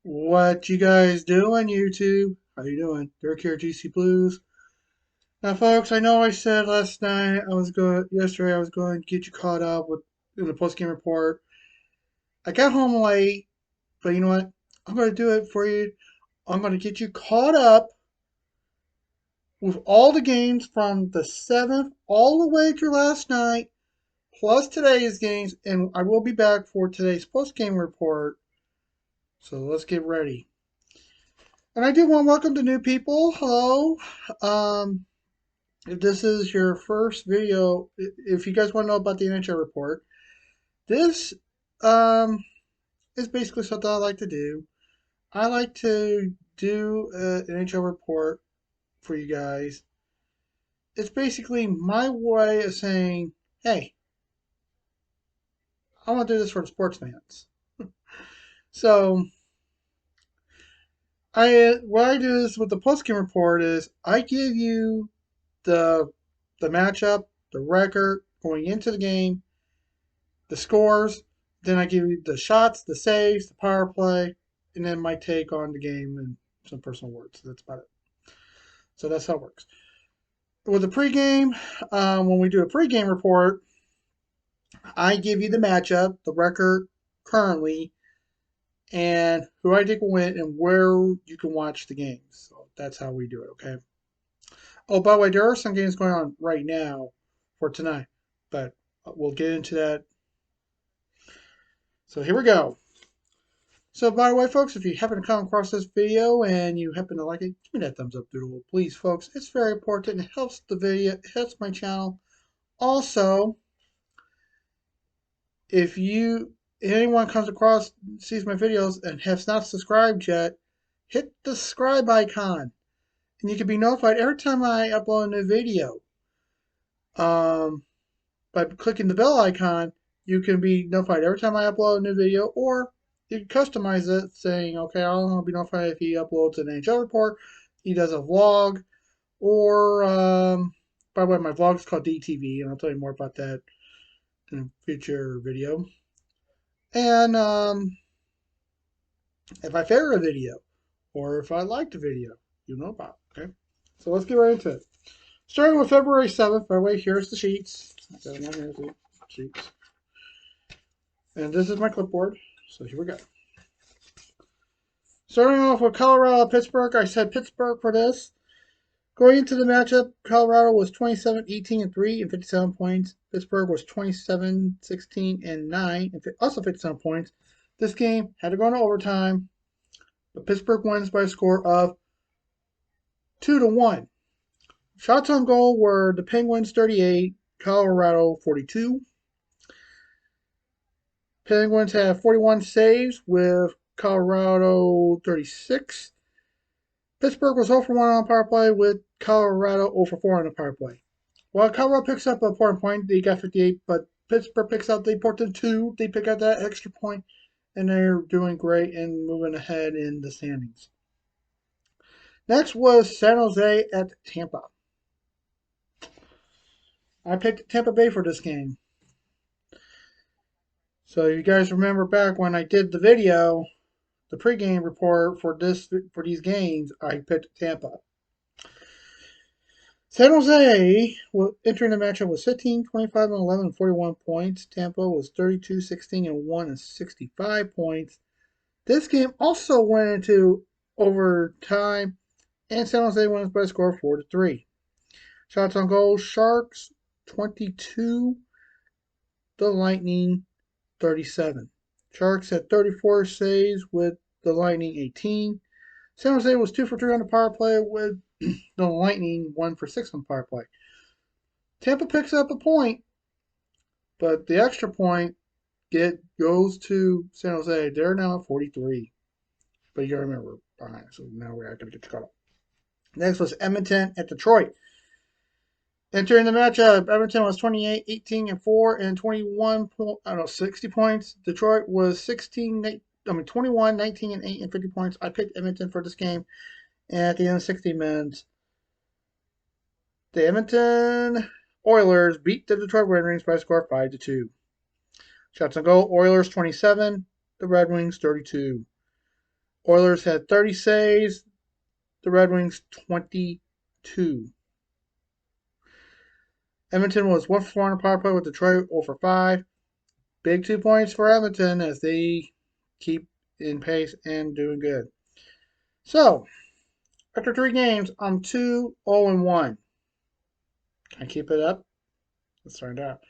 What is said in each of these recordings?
What you guys doing, YouTube? How you doing? Dirk here, GC Blues. Now, folks, I know I said last night yesterday I was going to get you caught up with in the post game report. I got home late, but you know what? I'm going to do it for you. I'm going to get you caught up with all the games from the 7th all the way through last night, plus today's games, and I will be back for today's post game report. So let's get ready. And I do want to welcome the new people. Hello. Um, if this is your first video, if you guys want to know about the NHL report, this um, is basically something I like to do. I like to do an NHL report for you guys. It's basically my way of saying, hey, I want to do this for the sports fans. So what I do is with the postgame report is I give you the the matchup, the record going into the game, the scores. Then I give you the shots, the saves, the power play, and then my take on the game and some personal words. That's about it. So that's how it works. With the pregame, when we do a pregame report, I give you the matchup, the record currently, and who I think will win and where you can watch the games. So that's how we do it, okay? Oh, by the way, there are some games going on right now for tonight, but we'll get into that. So here we go. So, by the way, folks, if you happen to come across this video and you happen to like it, give me that thumbs up doodle, please, folks. It's very important. It helps the video, it helps my channel. Also, if anyone comes across, sees my videos and has not subscribed yet, hit the subscribe icon, and you can be notified every time I upload a new video. By clicking the bell icon, you can be notified every time I upload a new video, or you can customize it saying, okay, I want to be notified if he uploads an NHL report, he does a vlog, or, by the way, my vlog is called DTV, and I'll tell you more about that in a future video. And if I favorite a video, or if I liked a video, you know about it, okay? So let's get right into it. Starting with February 7th, by the way, here's the sheets. Here's the sheets. And this is my clipboard. So here we go. Starting off with Colorado, Pittsburgh. I said Pittsburgh for this. Going into the matchup, Colorado was 27, 18, and 3 and 57 points. Pittsburgh was 27, 16, and 9 and also 57 points. This game had to go into overtime, but Pittsburgh wins by a score of 2-1. Shots on goal were the Penguins 38, Colorado 42. Penguins have 41 saves with Colorado 36. Pittsburgh was 0 for 1 on power play with Colorado 0 for 4 on the power play. While Colorado picks up an important point, they got 58, but Pittsburgh picks up the important 2. They pick up that extra point, and they're doing great and moving ahead in the standings. Next was San Jose at Tampa. I picked Tampa Bay for this game. So you guys remember back when I did the video, the pregame report for these games, I picked Tampa. San Jose entering the matchup was 15, 25, and 11, and 41 points. Tampa was 32, 16, and 1, and 65 points. This game also went into overtime, and San Jose wins by a score of 4-3. Shots on goal, Sharks 22, the Lightning 37. Sharks had 34 saves with the Lightning 18. San Jose was 2 for 3 on the power play with the Lightning 1 for 6 on the power play. Tampa picks up a point, but the extra point goes to San Jose. They're now at 43. But you gotta remember behind, so now we're going to get caught up. Next was Edmonton at Detroit. Entering the matchup, Edmonton was 28, 18, and 4, and 60 points. Detroit was 21, 19, and 8, and 50 points. I picked Edmonton for this game. And at the end of 60 minutes, the Edmonton Oilers beat the Detroit Red Wings by a score of . Shots on goal, Oilers 27, the Red Wings 32. Oilers had 30 saves. The Red Wings 22. Edmonton was 1 for 4 on the power play with Detroit 0 for 5. Big 2 points for Edmonton as they keep in pace and doing good. So, after 3 games, I'm 2-0-1. Can I keep it up? Let's find out.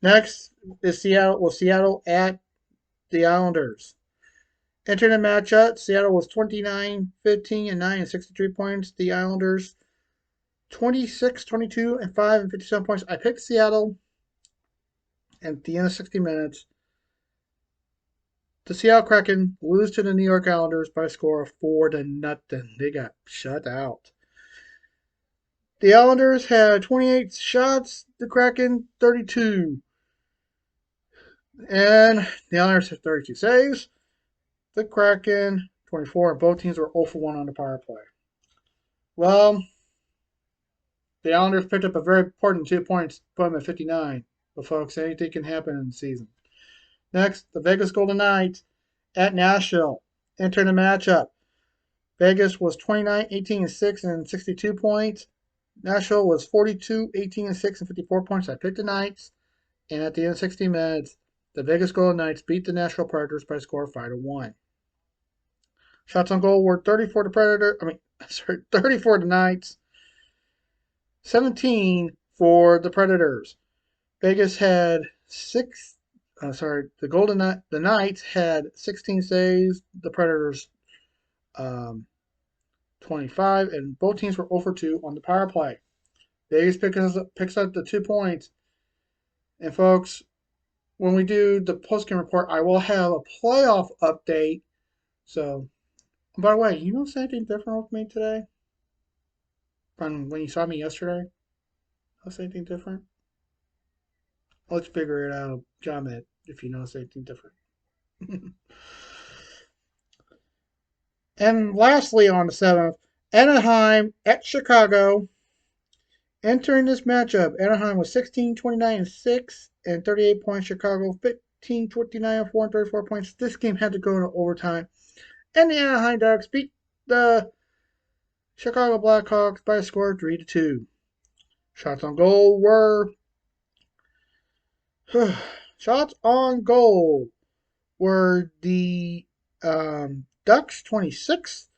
Next is Seattle. Well, Seattle at the Islanders. Entering the matchup, Seattle was 29, 15, and 9 and 63 points. The Islanders 26, 22, and 5 and 57 points. I picked Seattle at the end of 60 minutes. The Seattle Kraken lose to the New York Islanders by a score of 4-0. They got shut out. The Islanders had 28 shots, the Kraken 32. And the Islanders had 32 saves. The Kraken 24, and both teams were 0 for 1 on the power play. Well, the Islanders picked up a very important 2 points, put them at 59. But folks, anything can happen in the season. Next, the Vegas Golden Knights at Nashville. Entering the matchup. Vegas was 29, 18, and 6 and 62 points. Nashville was 42, 18, and 6 and 54 points. I picked the Knights. And at the end of 60 minutes, the Vegas Golden Knights beat the Nashville Predators by a score of 5-1. Shots on goal were 34 to Knights, 17 for the Predators. Vegas had the Knights had 16 saves. The Predators 25, and both teams were 0 for 2 on the power play. Vegas picks up the 2 points. And folks, when we do the postgame report, I will have a playoff update. So, by the way, you notice anything different with me today from when you saw me yesterday? Notice anything different? Let's figure it out. Comment if you notice anything different. And lastly, on the 7th, Anaheim at Chicago. Entering this matchup, Anaheim was 16, 29, and 6 and 38 points. Chicago 15, 29, and 4 and 34 points. This game had to go into overtime. And the Anaheim Ducks beat the Chicago Blackhawks by a score of 3-2. Shots on goal were the Ducks 26,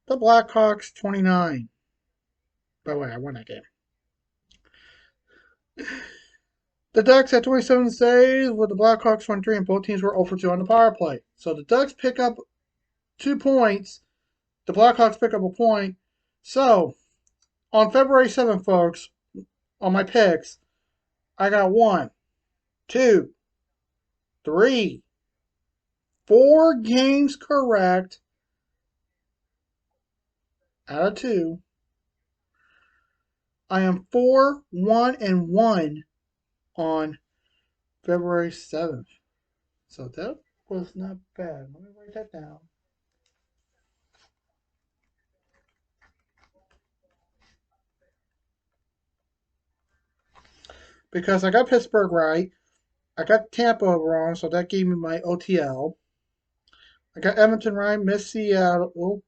the Blackhawks 29. By the way, I won that game. The Ducks had 27 saves with the Blackhawks 23, and both teams were 0 for 2 on the power play. So the Ducks pick up 2 points. The Blackhawks pick up a point. So on February 7th, folks, on my picks, I got 1, 2, 3, 4 games correct out of 2. I am 4-1-1 on February 7th. So that was not bad. Let me write that down. Because I got Pittsburgh right. I got Tampa wrong, so that gave me my OTL. I got Edmonton right, missed Seattle.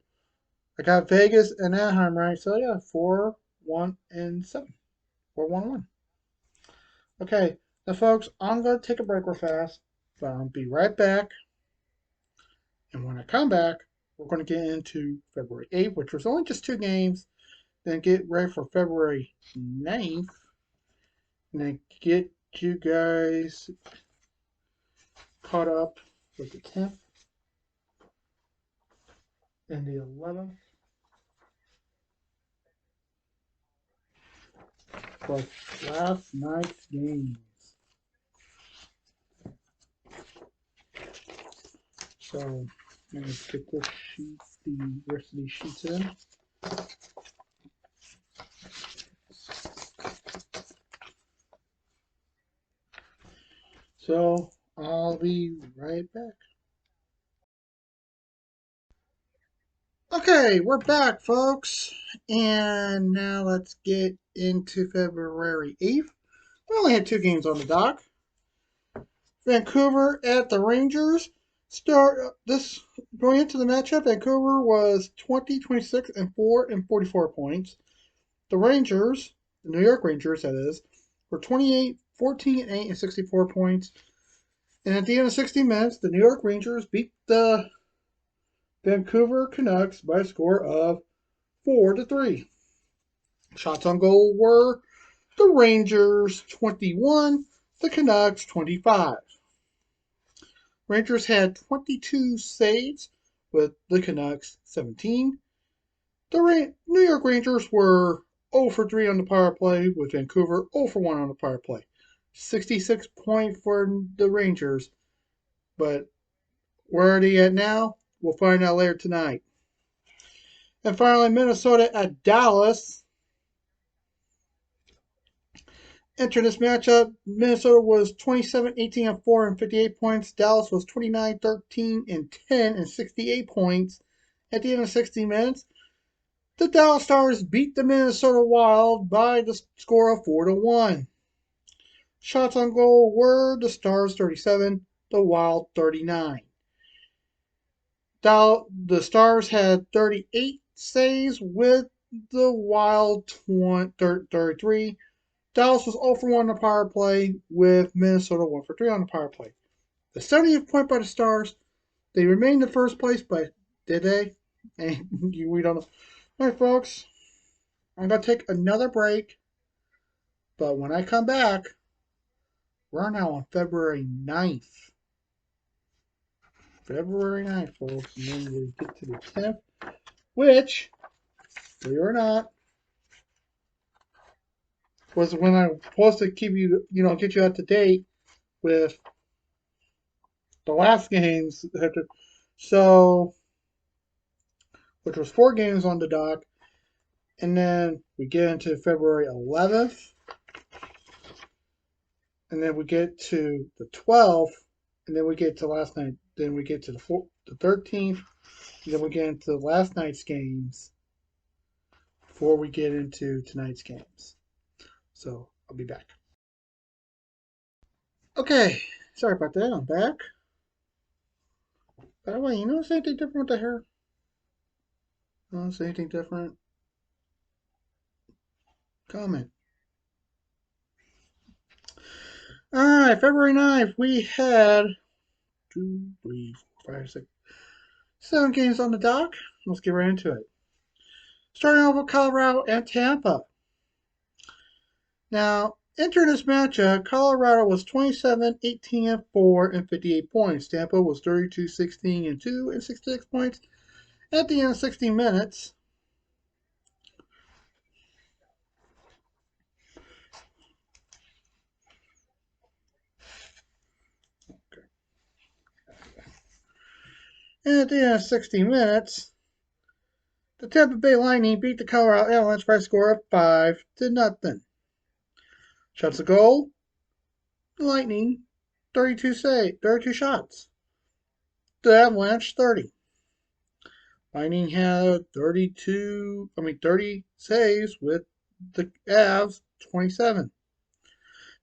I got Vegas and Anaheim right. So yeah, 4-1-7. 4-1-1. Okay, now folks, I'm gonna take a break real fast, but I'll be right back. And when I come back, we're gonna get into February 8th, which was only just 2 games. Then get ready for February 9th. And then get you guys caught up with the 10th and the 11th. Plus last night's games. So let's get this sheet, the rest of these sheets in. So I'll be right back. Okay, we're back, folks. And now let's get into February 8th. We only had 2 games on the dock. Vancouver at the Rangers. This going into the matchup, Vancouver was 20, 26, and 4 and 44 points. The Rangers, the New York Rangers, that is, were 28, 14, and 8 and 64 points. And at the end of 60 minutes, the New York Rangers beat the Vancouver Canucks by a score of 4-3. Shots on goal were the Rangers 21, the Canucks 25. Rangers had 22 saves with the Canucks 17. The New York Rangers were 0 for 3 on the power play with Vancouver 0 for 1 on the power play. 66 points for the Rangers, but where are they at now? We'll find out later tonight. And finally, Minnesota at Dallas. Entering this matchup, Minnesota was 27, 18, and 4 and 58 points. Dallas was 29, 13, and 10 and 68 points. At the end of 60 minutes, the Dallas Stars beat the Minnesota Wild by the score of 4-1. Shots on goal were the Stars 37, the Wild 39. The Stars had 38 saves with the Wild 33. Dallas was 0 for 1 on the power play with Minnesota 1 for 3 on the power play. The 70th point by the Stars. They remained in first place, but did they? And we don't know. All right, folks. I'm going to take another break. But when I come back, we're now on February 9th. February 9th, folks. And then we get to the 10th, which, believe it or not, was when I'm supposed to keep you, get you up to date with the last games. So, which was 4 games on the dock. And then we get into February 11th. And then we get to the 12th. And then we get to last night. Then we get to the 13th. And then we get into last night's games before we get into tonight's games. So I'll be back. Okay. Sorry about that. I'm back. By the way, you notice anything different with the hair? Notice anything different? Comment. Alright, February 9th, we had 2, 3, 4, 5, 6, 7 games on the dock. Let's get right into it. Starting off with Colorado and Tampa. Now, entering this matchup, Colorado was 27, 18, and 4 and 58 points. Tampa was 32, 16, and 2 and 66 points. At the end of 60 minutes, the Tampa Bay Lightning beat the Colorado Avalanche by a score of 5-0. Shots a goal, the Lightning 32 shots. The Avalanche 30. Lightning had 30 saves with the Avs 27.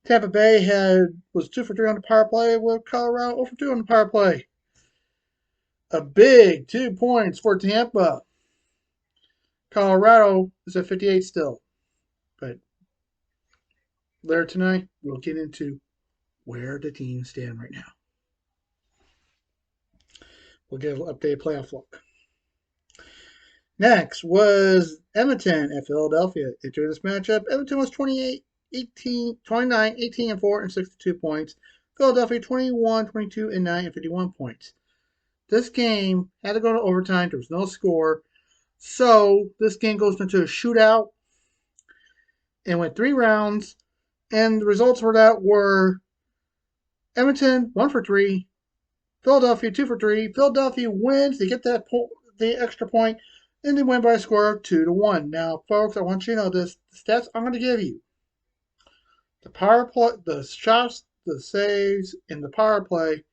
Tampa Bay was 2 for 3 on the power play with Colorado 0 for 2 on the power play. A big 2 points for Tampa. Colorado is at 58 still. But later tonight, we'll get into where the teams stand right now. We'll get an updated playoff look. Next was Edmonton at Philadelphia. Entering this matchup, Edmonton was 29, 18, and 4 and 62 points. Philadelphia 21, 22, and 9 and 51 points. This game had to go to overtime. There was no score. So this game goes into a shootout and went 3 rounds. And the results for that were Edmonton 1 for 3, Philadelphia 2 for 3. Philadelphia wins. They get the extra point, and they win by a score of 2-1. Now, folks, I want you to know this. The stats I'm going to give you. The power play, the shots, the saves, and the power play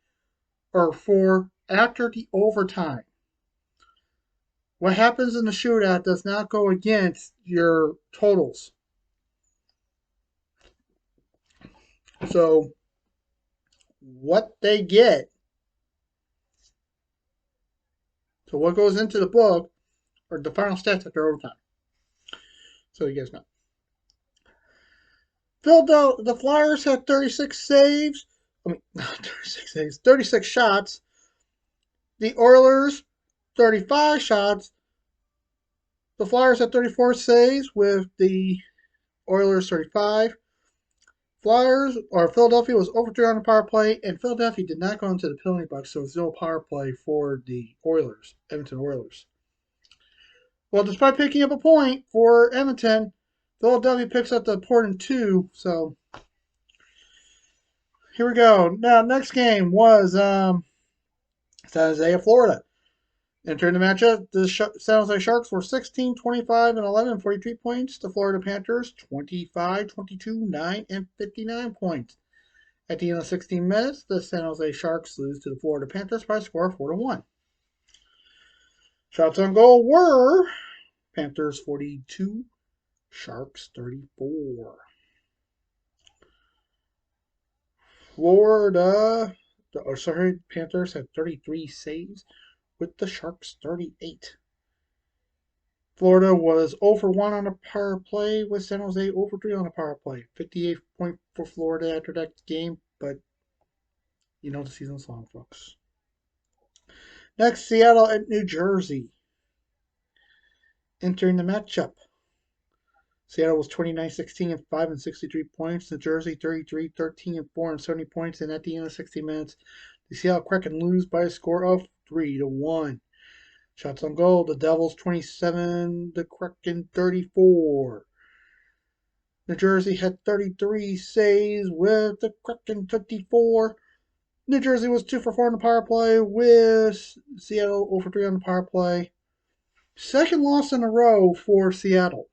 are for after the overtime. What happens in the shootout does not go against your totals. So, what they get So what goes into the book are the final stats after overtime. So you guys know. Philadelphia, the Flyers had 36 saves. I mean, not 36 saves, 36 shots. The Oilers, 35 shots. The Flyers had 34 saves with the Oilers 35. Philadelphia was over 3 on the power play, and Philadelphia did not go into the penalty box, so zero power play for the Edmonton Oilers. Well, despite picking up a point for Edmonton, Philadelphia picks up the important 2, so here we go. Now, next game was San Jose, Florida. Entering the matchup, the San Jose Sharks were 16, 25, and 11, 43 points. The Florida Panthers, 25, 22, 9, and 59 points. At the end of 16 minutes, the San Jose Sharks lose to the Florida Panthers by a score of 4-1. Shots on goal were Panthers 42, Sharks 34. Panthers had 33 saves with the Sharks 38. Florida was 0 for 1 on a power play with San Jose 0 for 3 on a power play. 58 point for Florida after that game, but you know the season's long, folks. Next, Seattle at New Jersey. Entering the matchup. Seattle was 29, 16, and 5 and 63 points. New Jersey 33, 13, and 4 and 70 points. And at the end of 60 minutes, the Seattle Kraken lose by a score of 3-1. Shots on goal, the Devils 27, the Kraken 34. New Jersey had 33 saves with the Kraken 24. New Jersey was 2 for 4 on the power play with Seattle 0 for 3 on the power play. Second loss in a row for Seattle.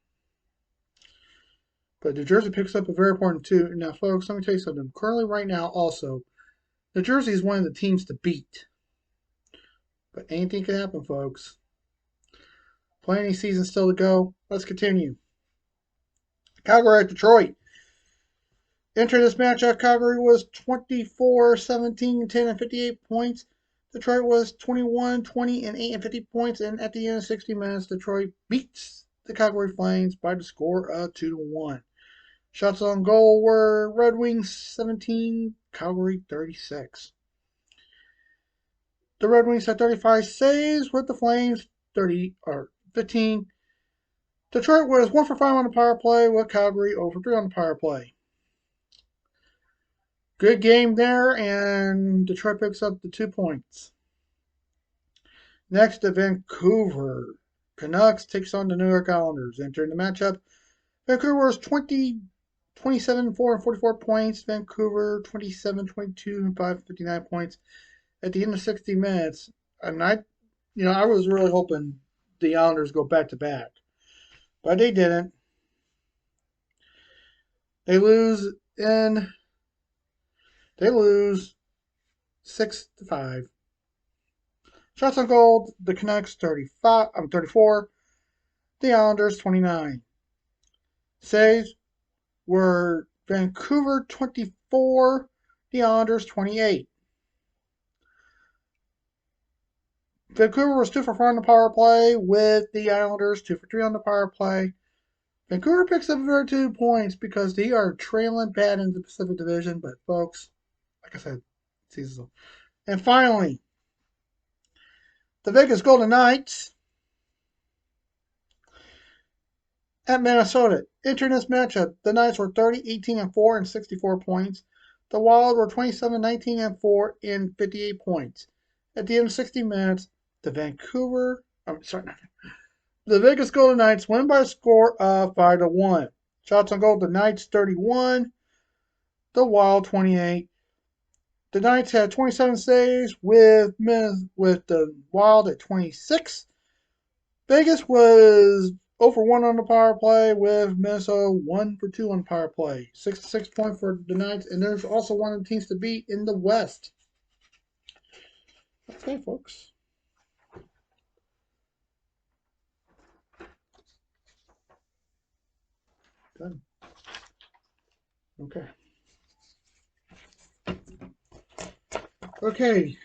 But New Jersey picks up a very important 2. Now, folks, let me tell you something. Currently, right now, also, New Jersey is one of the teams to beat. But anything can happen, folks. Plenty of season still to go. Let's continue. Calgary at Detroit. Entering this matchup, Calgary was 24, 17, 10, and 58 points. Detroit was 21, 20, and 8 and 50 points. And at the end of 60 minutes, Detroit beats the Calgary Flames by the score of 2-1. Shots on goal were Red Wings 17, Calgary 36. The Red Wings had 35 saves with the Flames 15. Detroit was 1 for 5 on the power play with Calgary 0 for 3 on the power play. Good game there, and Detroit picks up the 2 points. Next, the Vancouver Canucks takes on the New York Islanders. Entering the matchup, Vancouver was 27, 4, and 44 points. Vancouver 27, 22, and 5, 59 points. At the end of 60 minutes, and I was really hoping the Islanders go back to back, but they didn't. They lose 6-5. Shots on goal, the Canucks 34, the Islanders 29. Saves were Vancouver 24, the Islanders 28. Vancouver was 2 for 4 on the power play with the Islanders 2 for 3 on the power play. Vancouver picks up their 2 points because they are trailing bad in the Pacific Division, but folks, like I said, season. And finally, the Vegas Golden Knights at Minnesota. Entering this matchup, the Knights were 30, 18, and 4 and 64 points. The Wild were 27, 19, and 4 and 58 points. At the end of 60 minutes, the Vegas Golden Knights win by a score of 5-1. Shots on goal, the Knights 31, the Wild 28. The Knights had 27 saves with the Wild at 26. Vegas was 0 for 1 on the power play with Minnesota 1 for 2 on power play. 66 points for the Knights, and there's also one of the teams to beat in the West. Okay, folks. Done. Okay. Okay.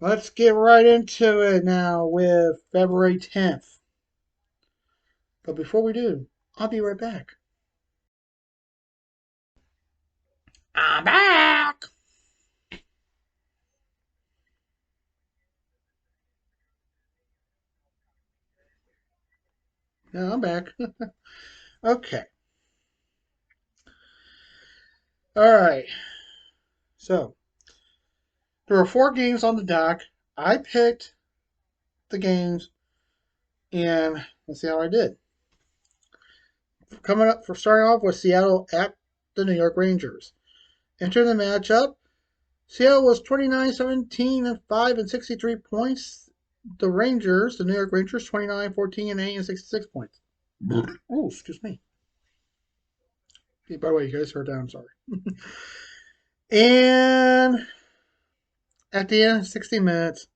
Let's get right into it now with February 10th. But before we do, I'll be right back. I'm back! No, I'm back. Okay. Alright. So, there were 4 games on the dock. I picked the games, and let's see how I did. Coming up for starting off with Seattle at the New York Rangers. Entering the matchup, Seattle was 29-17-5 and 63 points. The Rangers, the New York Rangers, 29-14-8 and 66 points. Oh, excuse me. Hey, by the way, you guys heard that. I'm sorry. And at the end of 60 minutes,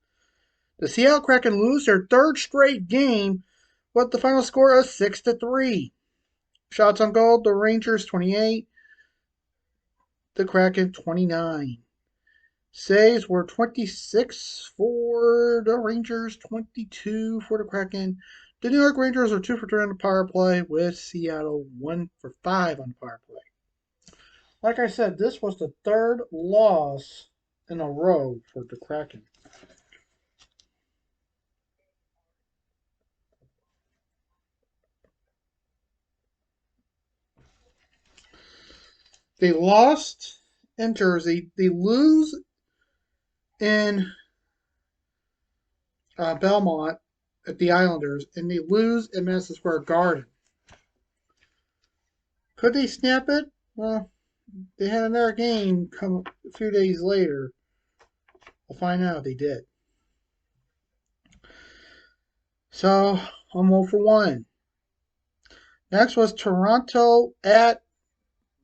the Seattle Kraken lose their 3rd straight game with the final score of 6-3. Shots on goal, the Rangers 28, the Kraken 29. Saves were 26 for the Rangers, 22 for the Kraken. The New York Rangers are 2 for 3 on the power play, with Seattle 1 for 5 on the power play. Like I said, this was the 3rd loss in a row for the Kraken. They lost in Jersey. They lose in Belmont at the Islanders, and they lose in Madison Square Garden. Could they snap it? Well, they had another game come a few days later. We'll find out if they did. So I'm 0 for 1. Next was Toronto at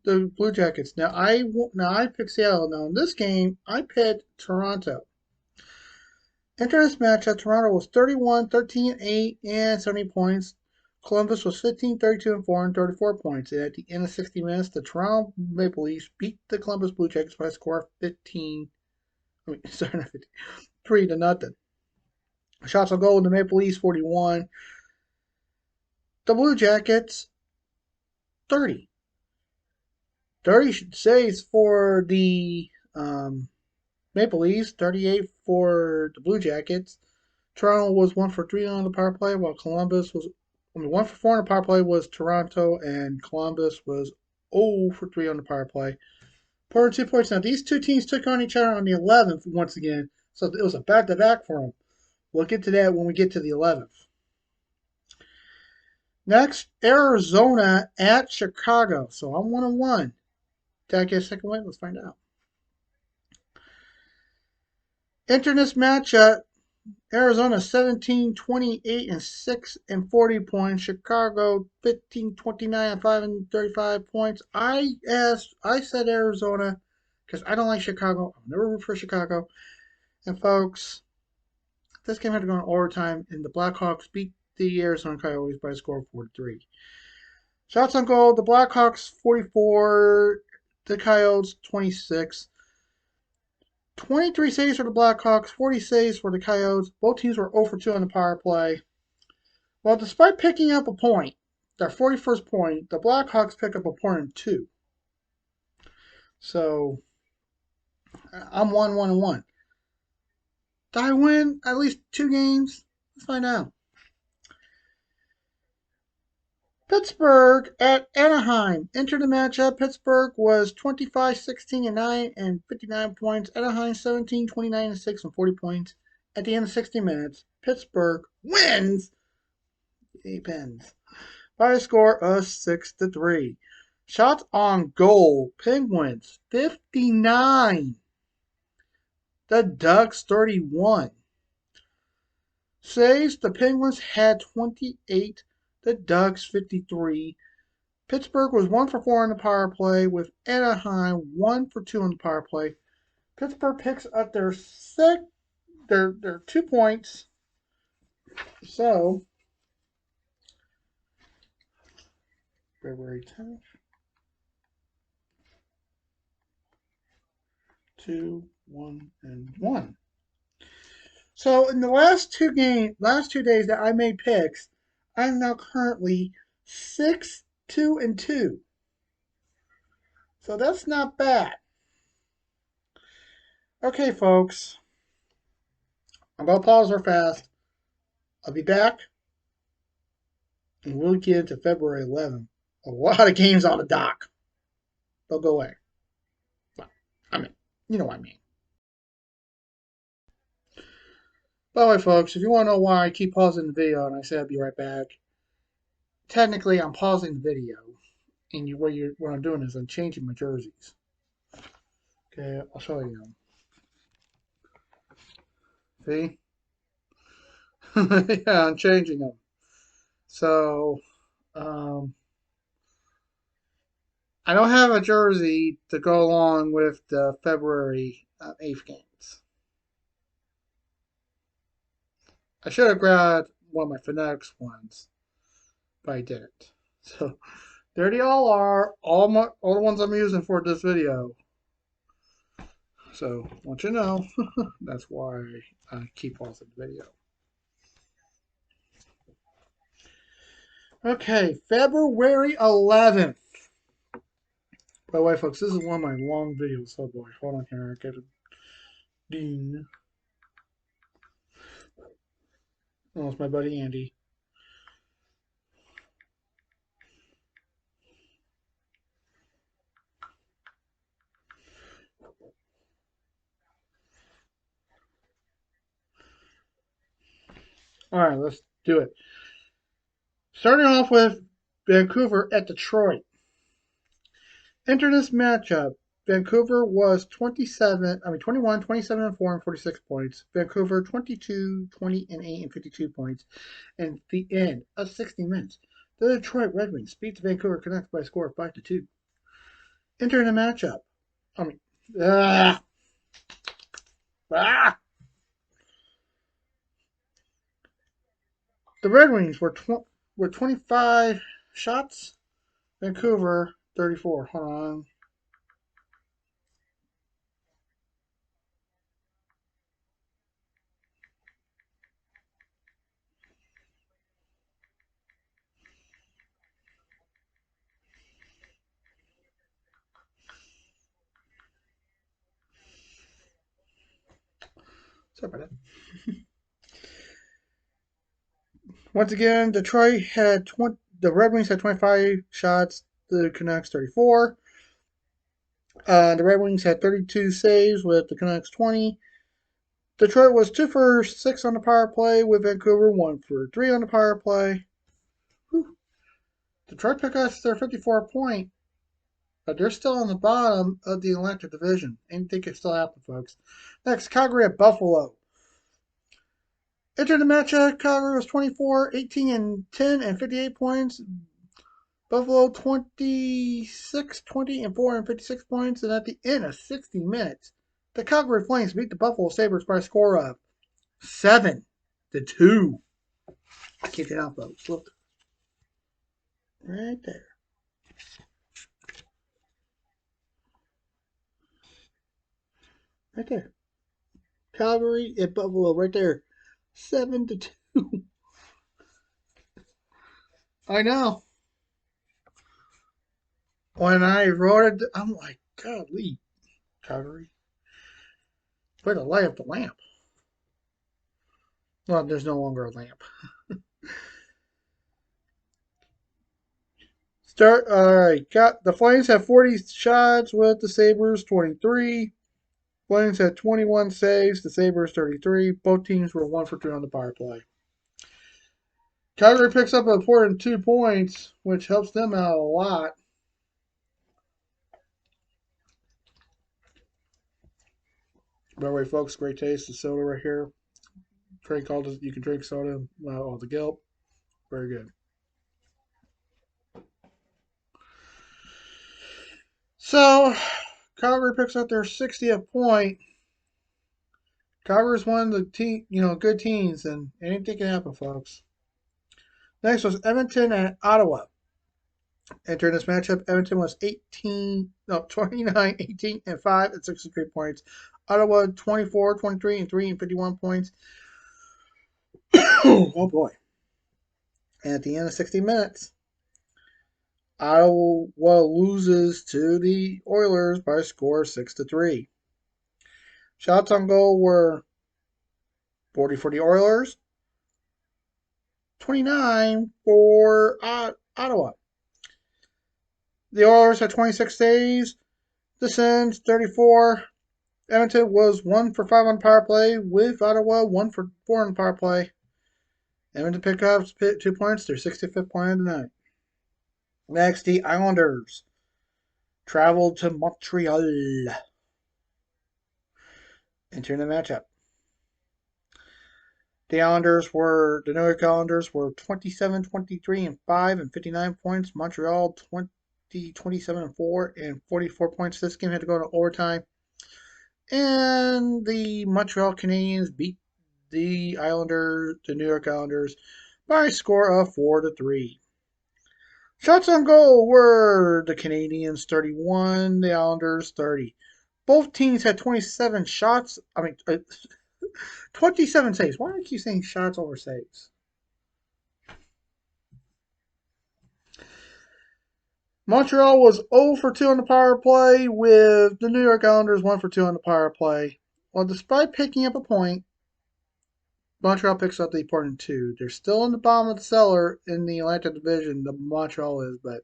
the Blue Jackets. Now I picked Seattle. Now in this game, I picked Toronto. Entering this matchup, Toronto was 31, 13, 8, and 70 points. Columbus was 15, 32, and 4, and 34 points. And at the end of 60 minutes, the Toronto Maple Leafs beat the Columbus Blue Jackets by a score of 15. Sorry, not 15, 3-0. Shots on goal in the Maple Leafs 41. The Blue Jackets 30. 30 saves for the Maple Leafs, 38 for the Blue Jackets. Toronto was 1 for 3 on the power play, while Columbus was 1 for 4 on the power play was Toronto, and Columbus was 0 for 3 on the power play. Per 2 points. Now, these two teams took on each other on the 11th once again, so it was a back-to-back for them. We'll get to that when we get to the 11th. Next, Arizona at Chicago. So I'm 1-1. Did I get a second win? Let's find out. Entering this matchup, Arizona 17, 28, and 6 and 40 points. Chicago 15, 29, and 5 and 35 points. I said Arizona because I don't like Chicago. I'll never root for Chicago. And folks, this game had to go in overtime, and the Blackhawks beat the Arizona Coyotes by a score of 4-3. Shots on goal, the Blackhawks 44, the Coyotes 26. 23 saves for the Blackhawks, 40 saves for the Coyotes. Both teams were 0 for 2 on the power play. Well, despite picking up a point, their 41st point, the Blackhawks pick up a point in 2. So I'm 1-1-1. Did I win at least 2 games? Let's find out. Pittsburgh at Anaheim. Entered the matchup. Pittsburgh was 25, 16, and 9 and 59 points. Anaheim 17, 29, and 6 and 40 points. At the end of 60 minutes, Pittsburgh wins 8 pens by a score of 6-3. Shots on goal. Penguins 59. The Ducks 31. Saves, the Penguins had 28. The Ducks 53. Pittsburgh was 1 for 4 on the power play, with Anaheim 1 for 2 on the power play. Pittsburgh picks up their 2 points. So February 10th. 2, 1, and 1. So in the last 2 days that I made picks, I'm now currently 6-2-2. So that's not bad. Okay, folks, I'm gonna pause real fast. I'll be back, and we'll get into February 11th. A lot of games on the dock. They'll go away. Well, I mean, you know what I mean. By the way, folks, if you want to know why I keep pausing the video and I say I'll be right back, technically I'm pausing the video, and what I'm doing is I'm changing my jerseys. Okay, I'll show you them. See? Yeah, I'm changing them. So, um, I don't have a jersey to go along with the February 8th games. I should have grabbed one of my Fanatics ones, but I didn't. So there they all are, all the ones I'm using for this video. So I want you to know that's why I keep pausing the video. Okay, February 11th. By the way, folks, this is one of my long videos. Oh boy, hold on here. I get a ding. Oh, it's my buddy Andy. All right, let's do it. Starting off with Vancouver at Detroit. Enter this matchup. Vancouver was 21, 27 and 4 and 46 points. Vancouver 22, 20 and 8 and 52 points. And the end of 60 minutes. The Detroit Red Wings beat the Vancouver Canucks by a score of 5-2. Entering the matchup. I mean, ah, ah. The Red Wings were 25 shots. Vancouver 34. Hold on. Sorry about that. Once again, Detroit had the Red Wings had 25 shots. The Canucks 34. The Red Wings had 32 saves with the Canucks 20. Detroit was 2 for 6 on the power play with Vancouver 1 for 3 on the power play. Whew. Detroit picked us their 54 point, but they're still on the bottom of the Atlantic Division. Anything can still happen, folks. Next, Calgary at Buffalo. Entered the matchup, Calgary was 24, 18 and 10 and 58 points. Buffalo 26, 20 and 4 and 56 points. And at the end of 60 minutes, the Calgary Flames beat the Buffalo Sabres by a score of 7-2. Check it out, folks. Look. Right there. Right there. Calgary at Buffalo, right there. 7-2. I know. When I wrote it, I'm like, golly, Calgary. Way to light up the lamp. Well, there's no longer a lamp. Alright, got the Flames have 40 shots with the Sabres 23. Flames had 21 saves, the Sabres 33. Both teams were 1 for 3 on the power play. Calgary picks up an important 2 points, which helps them out a lot. By the way, folks, great taste of soda right here. Drink all this, you can drink soda all the gulp. Very good. So, Calgary picks up their 60th point. Calgary's one of the good teams, and anything can happen, folks. Next was Edmonton and Ottawa. Entering this matchup, Edmonton was 29, 18, and 5 at 63 points. Ottawa 24, 23, and 3 and 51 points. Oh boy. And at the end of 60 minutes, Ottawa loses to the Oilers by a score of 6-3. Shots on goal were 40 for the Oilers, 29 for Ottawa. The Oilers had 26 saves, the Sens 34. Edmonton was 1 for 5 on power play, with Ottawa 1 for 4 on power play. Edmonton picked up 2 points, their 65th point of the night. Next, the Islanders traveled to Montreal. Entering the matchup. The New York Islanders were 27, 23, and 5 and 59 points. Montreal 20, 27, and 4 and 44 points. This game had to go to overtime. And the Montreal Canadiens beat the New York Islanders, by a score of 4-3. Shots on goal were the Canadiens 31, the Islanders 30. Both teams had 27 shots. 27 saves. Why do I keep saying shots over saves? Montreal was 0 for 2 on the power play, with the New York Islanders 1 for 2 on the power play. Well, despite picking up a point, Montreal picks up the important 2. They're still in the bottom of the cellar in the Atlantic Division, the Montreal is, but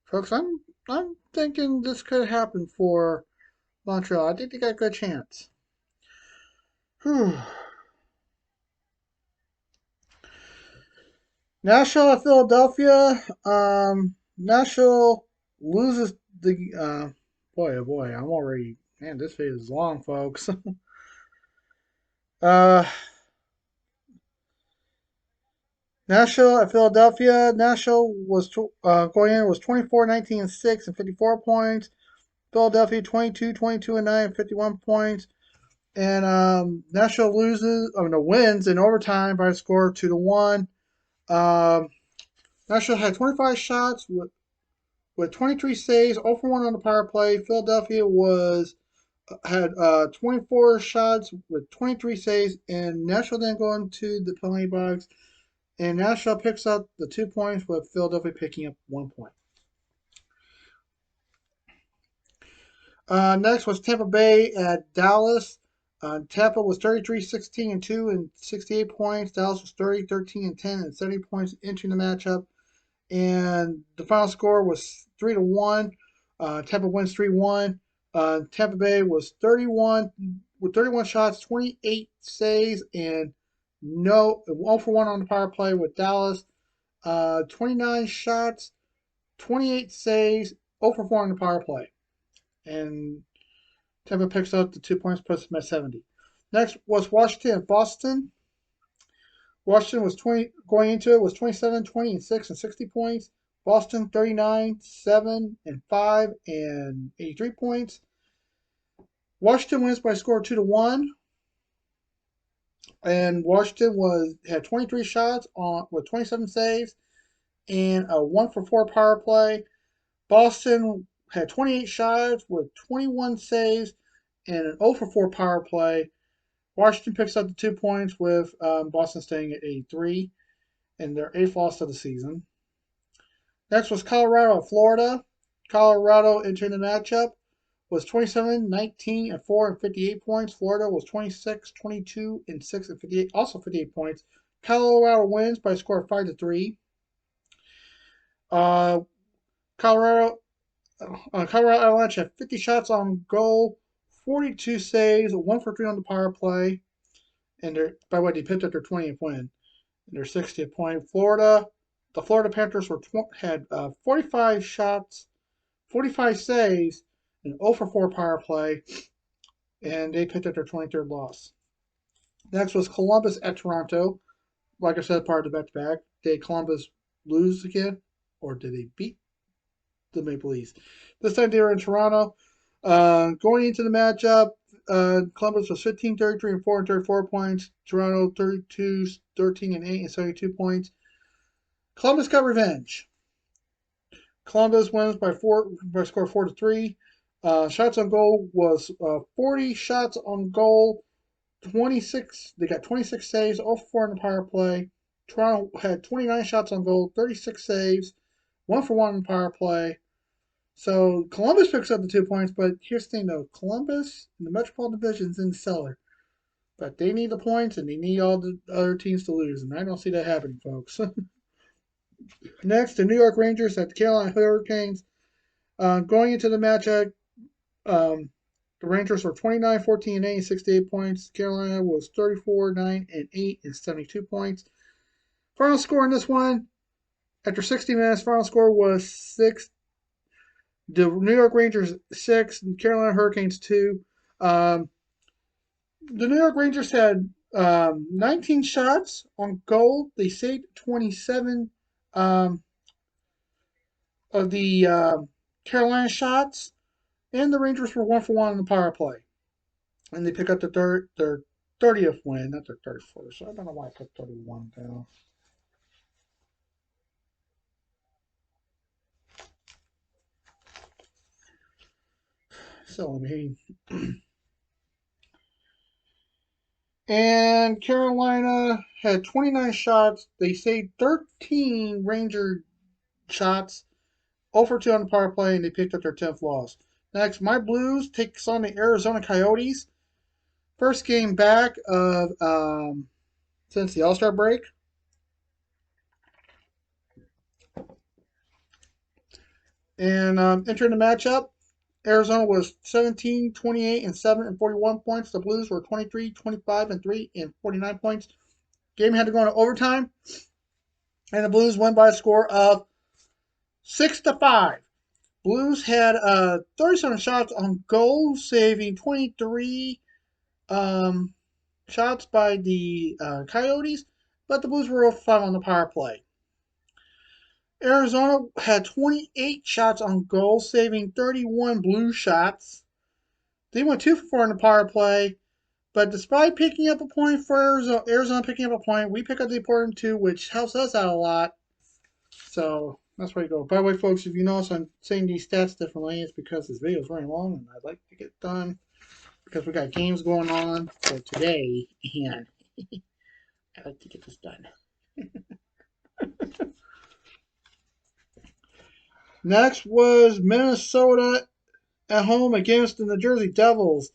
folks, I'm thinking this could happen for Montreal. I think they got a good chance. Whew. Nashville at Philadelphia. Nashville loses the. Boy, oh boy, I'm already. Man, this video is long, folks. Nashville at Philadelphia. Nashville was going in was 24, 19, and 6 and 54 points. Philadelphia 22, 22, and 9 and 51 points. And Nashville wins in overtime by a score of 2-1. Nashville had 25 shots with 23 saves, 0 for 1 on the power play. Philadelphia had 24 shots with 23 saves, and Nashville then go into the penalty box. And Nashville picks up the 2 points, with Philadelphia picking up 1 point. Next was Tampa Bay at Dallas. Tampa was 33, 16, and 2 and 68 points. Dallas was 30, 13, and 10 and 70 points entering the matchup. And the final score was 3-1. Tampa wins 3-1. Tampa Bay was 31 with 31 shots, 28 saves, and 1 for 1 on the power play, with Dallas 29 shots, 28 saves, 0 for 4 on the power play. And Tampa picks up the 2 points, puts them at 70. Next was Washington and Boston. Washington was 20 going into it was 27, 20, and 6 and 60 points. Boston 39, 7 and 5 and 83 points. Washington wins by a score of 2-1. And Washington had 23 shots with 27 saves and a 1 for 4 power play. Boston had 28 shots with 21 saves and an 0 for 4 power play. Washington picks up the 2 points, with Boston staying at 83 in their 8th loss of the season. Next was Colorado at Florida. Colorado entering the matchup was 27, 19, and 4 and 58 points. Florida was 26, 22, and 6 and 58, also 58 points. Colorado wins by a score of 5-3. Colorado Avalanche had 50 shots on goal, 42 saves, 1 for 3 on the power play, and by the way, they picked up their 20th win and their 60th point. The Florida Panthers had 45 shots, 45 saves, and 0 for 4 power play, and they picked up their 23rd loss. Next was Columbus at Toronto. Like I said, part of the back-to-back. Did Columbus lose again, or did they beat the Maple Leafs? This time they were in Toronto. Going into the matchup, Columbus was 15, 33, and 4 and 34 points. Toronto 32, 13, and 8 and 72 points. Columbus got revenge. Columbus wins by a score of 4-3. Shots on goal was 40 shots on goal, 26. They got 26 saves, 0 for 4 on the power play. Toronto had 29 shots on goal, 36 saves, 1 for 1 on the power play. So Columbus picks up the 2 points, but here's the thing though: Columbus and the Metropolitan Division's in the cellar, but they need the points and they need all the other teams to lose, and I don't see that happening, folks. Next, the New York Rangers at the Carolina Hurricanes. Going into the matchup, um, the Rangers were 29, 14, and 8, and 68 points. Carolina was 34, 9, and 8, and 72 points. Final score in this one, after 60 minutes, final score was 6. The New York Rangers 6, and Carolina Hurricanes 2. Um, the New York Rangers had 19 shots on goal. They saved 27 um, of the Carolina shots, and the Rangers were 1 for 1 on the power play. And they pick up their 30th win, not their 31st. So I don't know why I put 31 down. So me. And Carolina had 29 shots. They saved 13 Ranger shots, 0 for 2 on the power play, and they picked up their 10th loss. Next, my Blues takes on the Arizona Coyotes. First game back of since the All-Star break. And entering the matchup, Arizona was 17, 28, and 7, and 41 points. The Blues were 23, 25, and 3, and 49 points. Game had to go into overtime, and the Blues won by a score of 6-5. Blues had 37 shots on goal, saving 23 shots by the Coyotes, but the Blues were 0-5 on the power play. Arizona had 28 shots on goal, saving 31 Blue shots. They went 2 for 4 on the power play, but despite picking up a point for Arizona picking up a point, we pick up the important 2, which helps us out a lot. So that's where you go. By the way, folks, if you notice I'm saying these stats differently, it's because this video is running long and I'd like to get done because we got games going on for today, and I'd like to get this done. Next was Minnesota at home against the New Jersey Devils.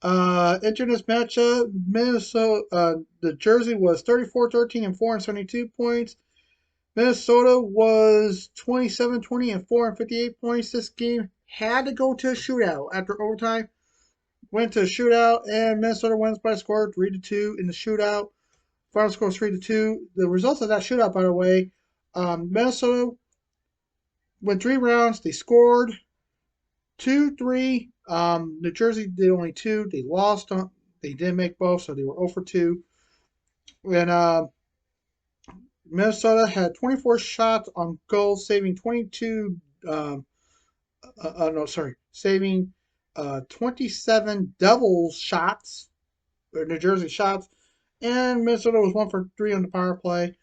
Entering this matchup, Minnesota, the Jersey was 34, 13, and 4, and 72 points. Minnesota was 27, 20, and 4, and 58 points. This game had to go to a shootout after overtime. Went to a shootout, and Minnesota wins by a score 3-2 in the shootout. Final score is 3-2. The results of that shootout, by the way, Minnesota went 3 rounds. They scored 2, 3. New Jersey did only 2. They lost. They didn't make both, so they were 0 for 2. And Minnesota had 24 shots on goal, saving 22. Saving 27 Devils shots, or New Jersey shots, and Minnesota was 1 for 3 on the power play.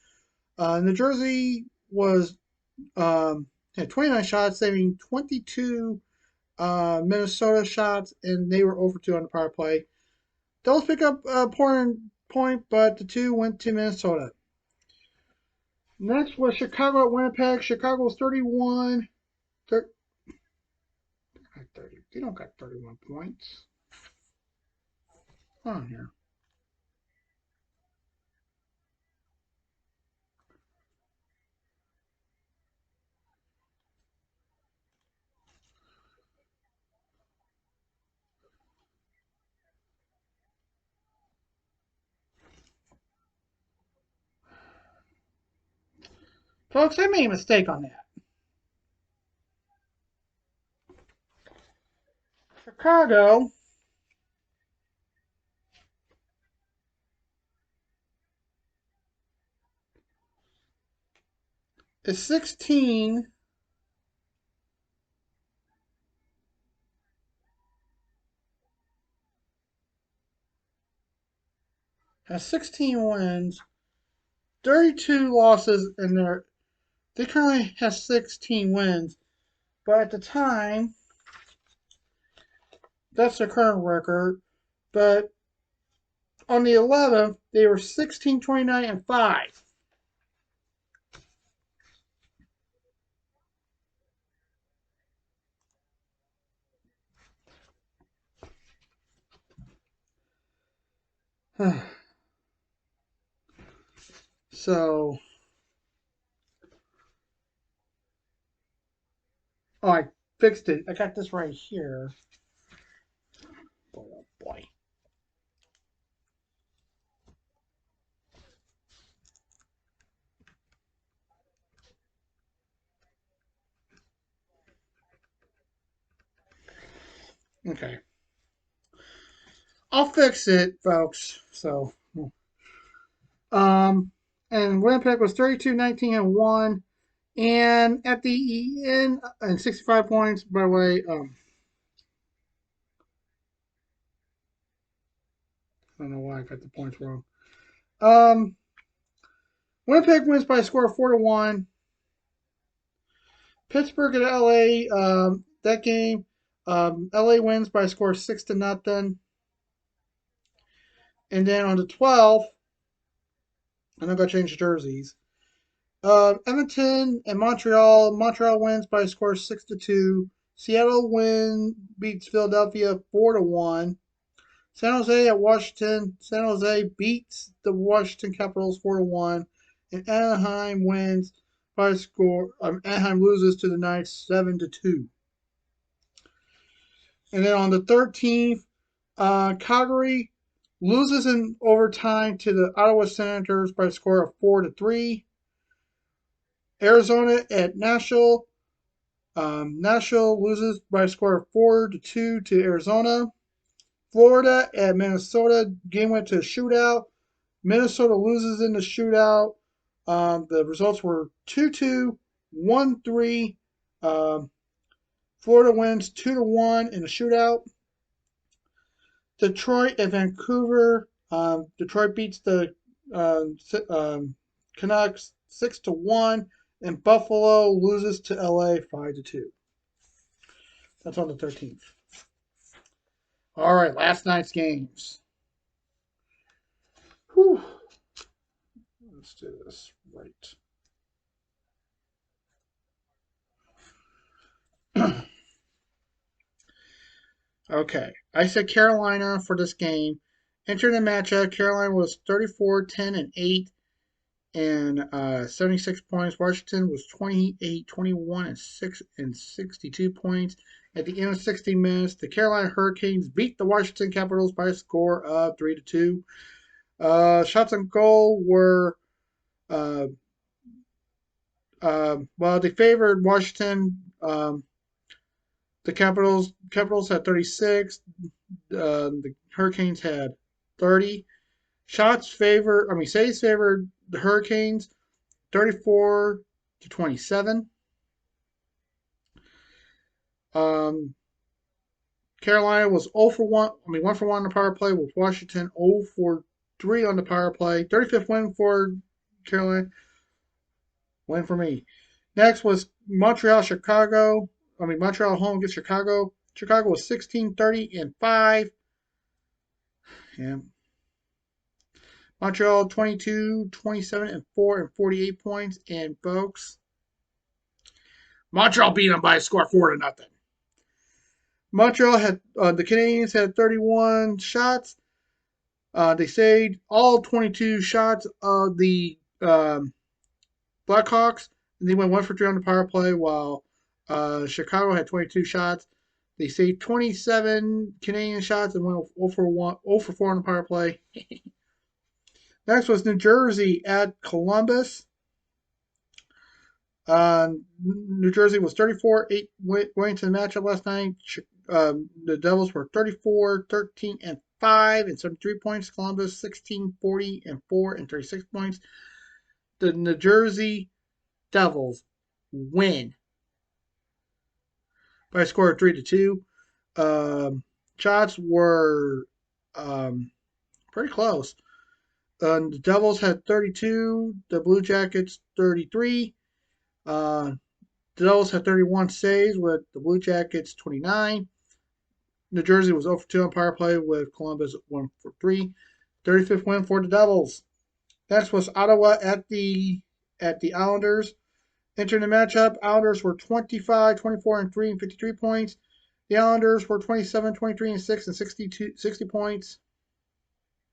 New Jersey was had 29 shots, saving 22 Minnesota shots, and they were 0 for 2 on the power play. Devils pick up a important point, but the 2 went to Minnesota. Next was Chicago at Winnipeg. Chicago was 31. 30, they don't got 31 points. Hold on here. Folks, I made a mistake on that. Chicago is 16 has 16 wins, 32 losses, and they currently have 16 wins. But at the time, that's their current record. But on the 11th, they were 16, 29, and 5. So, oh, I fixed it. I got this right here. Oh boy. Okay. I'll fix it, folks. So, um, and Winnipeg was 32, 19, and 1. And at the end, and 65 points, by the way, I don't know why I got the points wrong. Um, Winnipeg wins by a score of 4-1. Pittsburgh at LA, that game, LA wins by a score of 6-0. And then on the 12th, and I'm going to change jerseys. Edmonton and Montreal. Montreal wins by a score of 6-2. Seattle beats Philadelphia 4-1. San Jose at Washington. San Jose beats the Washington Capitals 4-1. And Anaheim wins by a score. Anaheim loses to the Knights 7-2. And then on the 13th, Calgary loses in overtime to the Ottawa Senators by a score of 4-3. Arizona at Nashville. Nashville loses by a score of 4-2 to Arizona. Florida at Minnesota. Game went to a shootout. Minnesota loses in the shootout. The results were 2-2, 1-3. Florida wins 2-1 in the shootout. Detroit at Vancouver. Detroit beats the Canucks 6-1, and Buffalo loses to LA 5-2. That's on the 13th. All right, last night's games. Whew. Let's do this right. Okay, I said Carolina for this game. Entering the matchup, Carolina was 34, 10, and 8, and 76 points. Washington was 28, 21, and 6, and 62 points. At the end of 60 minutes, the Carolina Hurricanes beat the Washington Capitals by a score of 3-2. Shots on goal were, uh, well, they favored Washington. The Capitals had 36. The Hurricanes had 30. Saves favored the Hurricanes 34-27. Um, Carolina was 0 for 1. 1 for 1 on the power play, with Washington 0 for 3 on the power play. 35th win for Carolina. Win for me. Next was Montreal, Chicago. Montreal home against Chicago. Chicago was 16, 30, and 5. And Montreal 22, 27, and 4, and 48 points. And folks, Montreal beat them by a score of 4-0. Montreal had the Canadiens had 31 shots. They saved all 22 shots of the Blackhawks, and they went 1 for 3 on the power play. While Chicago had 22 shots, they saved 27 Canadian shots and went 0 for 4 on the power play. Next was New Jersey at Columbus. New Jersey was 34-8 going to the matchup last night. The Devils were 34, 13, and 5 and 73 points. Columbus 16, 40, and 4 and 36 points. The New Jersey Devils win by a score of 3-2. Shots were pretty close. The Devils had 32. The Blue Jackets 33. The Devils had 31 saves with the Blue Jackets 29. New Jersey was 0 for 2 on power play with Columbus 1 for 3. 35th win for the Devils. Next was Ottawa at the Islanders. Entering the matchup, Islanders were 25, 24, and 3 and 53 points. The Islanders were 27, 23, and 6 and 60 points.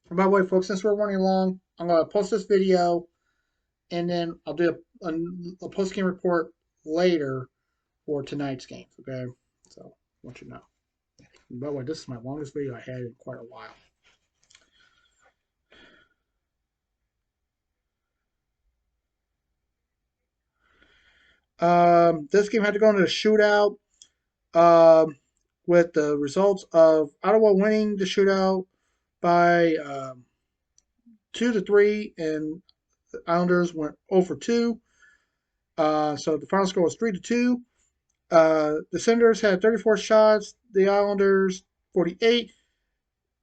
And by the way, folks, since we're running long, I'm going to post this video and then I'll do a post game report later for tonight's games. Okay, so I want you to know. By the way, this is my longest video I had in quite a while. This game had to go into a shootout with the results of Ottawa winning the shootout by 2-3, and the Islanders went 0 for 2. So the final score was 3-2. The Senators had 34 shots, the Islanders 48.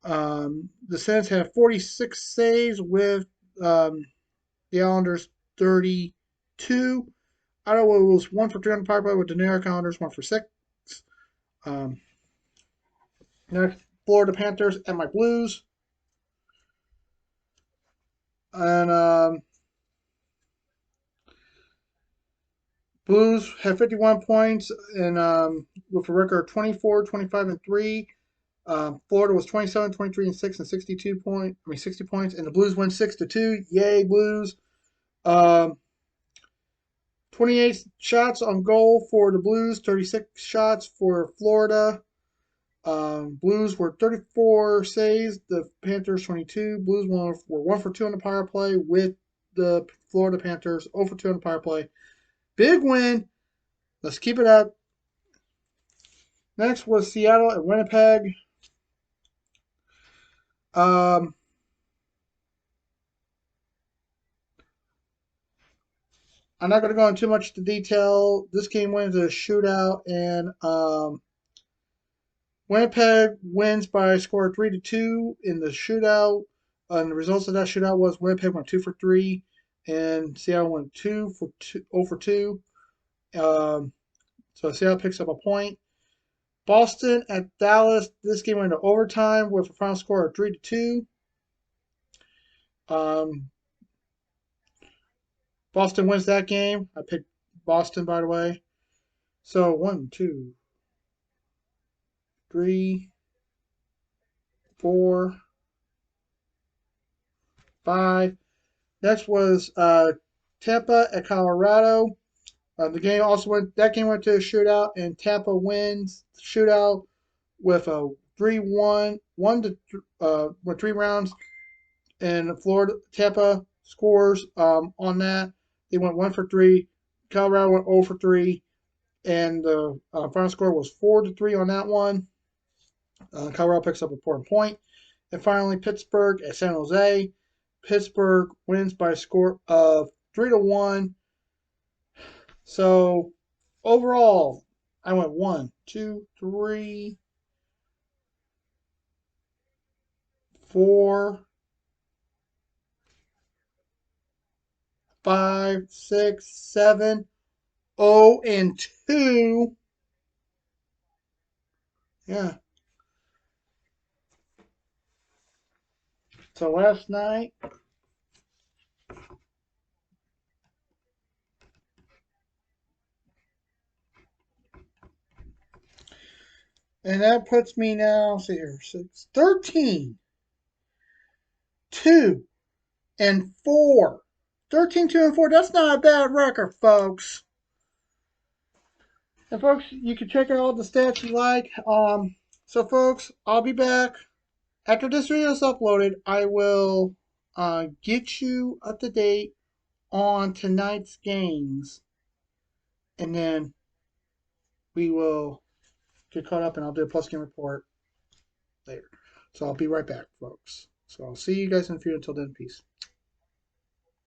The Sens had 46 saves with the Islanders 32. Ottawa was 1 for 3 on the power play with the New York Islanders 1 for 6. Um, Next, Florida Panthers and my Blues. And Blues have 51 points and with a record of 24, 25, and 3. Florida was 27, 23, and 6 and 60 points. And the Blues win 6-2. Yay, Blues. 28 shots on goal for the Blues, 36 shots for Florida. Blues were 34 saves, the Panthers 22. Blues were 1 for 2 on the power play with the Florida Panthers 0 for 2 on the power play. Big win. Let's keep it up. Next was Seattle and Winnipeg. I'm not going to go into too much detail. This game went into a shootout, and Winnipeg wins by a score of 3-2 in the shootout. And the results of that shootout was Winnipeg went 2 for 3, and Seattle went 0 for 2. So Seattle picks up a point. Boston at Dallas. This game went into overtime with a final score of 3-2. Boston wins that game. I picked Boston, by the way. So 1, 2, 3, 4, 5. Next was Tampa at Colorado. The game also went. That game went to a shootout, and Tampa wins the shootout with a 3-1, with 3 rounds. And Florida Tampa scores on that. They went 1 for 3. Colorado went 0 for 3, and the final score was 4-3 on that one. Colorado picks up a important point. And finally, Pittsburgh at San Jose. Pittsburgh wins by a score of 3-1. So overall, I went 1, 2, 3, 4, 5, 6, 7, 0, and 2. Yeah. So last night, and that puts me now, see here, 6, 13, 2, and 4. 13, 2, and 4. That's not a bad record, folks. And folks, you can check out all the stats you like. So folks, I'll be back. After this video is uploaded, I will get you up to date on tonight's games. And then we will get caught up and I'll do a plus game report later. So I'll be right back, folks. So I'll see you guys in the future. Until then, peace.